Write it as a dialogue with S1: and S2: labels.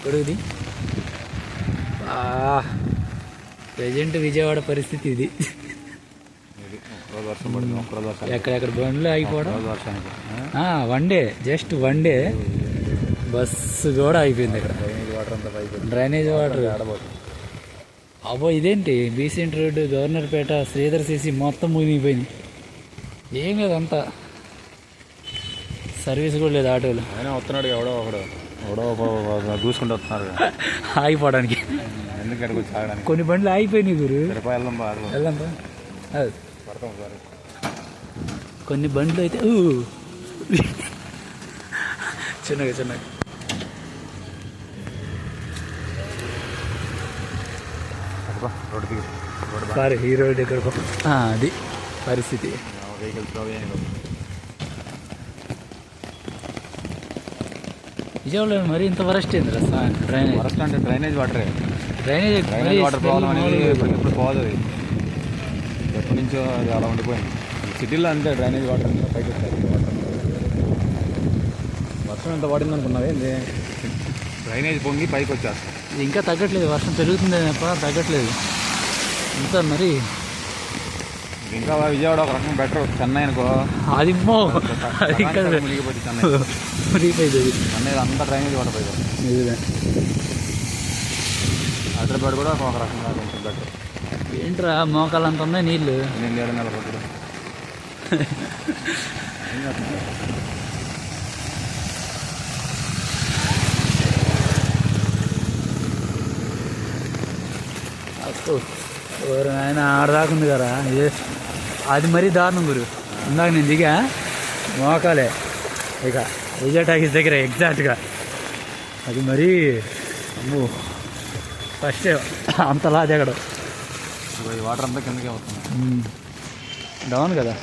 S1: గొడుగుది. Present Vijayawada పరిస్థితి ఇది. ఎక్కడెక్కడ బండ్లు ఆగిపోవడం. One day, just one day bus కూడా అయిపోయింది ఇక్కడ. డ్రైనేజ్ వాటర్ అబ్బో. ఇదేంటి Besant road, Governorpet, Sridhar CC మొత్తం మునిగిపోయింది. ఏం లేదు, అంతా సర్వీస్ కూడా లేదు ఆటోలు.
S2: అయినా వస్తున్నాడు ఎవడో ఒకడు చూసుకుంటూ వస్తున్నారు
S1: ఆగిపోవడానికి.
S2: ఎందుకు వచ్చి ఆగడానికి
S1: కొన్ని బండ్లు ఆగిపోయినాయి గురు.
S2: వెళ్దాం
S1: కొన్ని బండ్లు అయితే చిన్నగా చిన్నగా సారీ ఈ రోడ్ ఎక్కడ అది పరిస్థితి. విజయవాడలో మరి ఇంత వరస్ట్ ఏంది డ్రైనేజ్.
S2: వరస్ట్ అంటే డ్రైనేజ్ వాటరే.
S1: డ్రైనేజ్
S2: వాటర్ ప్రాబ్లం అనేది ఎప్పుడు పోదు. అది ఎప్పటి నుంచో అది అలా ఉండిపోయింది. సిటీలో అంతే డ్రైనేజ్ వాటర్ అంతా పైకి వస్తాయి. వర్షం ఎంత పడింది అనుకున్నావే, డ్రైనేజ్ పొంగి పైకి వచ్చేస్తాం.
S1: ఇది ఇంకా తగ్గట్లేదు, వర్షం పెరుగుతుంది తప్ప తగ్గట్లేదు. ఇంత మరి
S2: ఇంకా విజయవాడ ఒక రకం బెటర్. చెన్నై అనుకో,
S1: అది
S2: మునిగిపోతుంది. చెన్నై అంతా డ్రైనేజ్ వాటర్ పైకి. హైదరాబాద్ కూడా ఒక రకంగా కొంచెం బెటర్.
S1: ఏంట్రా మోకాలు అంత ఉన్నాయి నీళ్ళు.
S2: నేను 7 నెలల పట్టుడు
S1: ఆయన ఆడదాకుంది కదా. అది మరీ దారుణం గురు. ఇందాక నేను దిగా మోకాలే ఇక విజయ టాకీస్ దగ్గర ఎగ్జాక్ట్గా. అది మరీ అమ్మో, ఫస్ట్ అంతలా దిగడం.
S2: వాటర్ అంతా కిందకే వస్తుంది.
S1: డౌన్ కదా.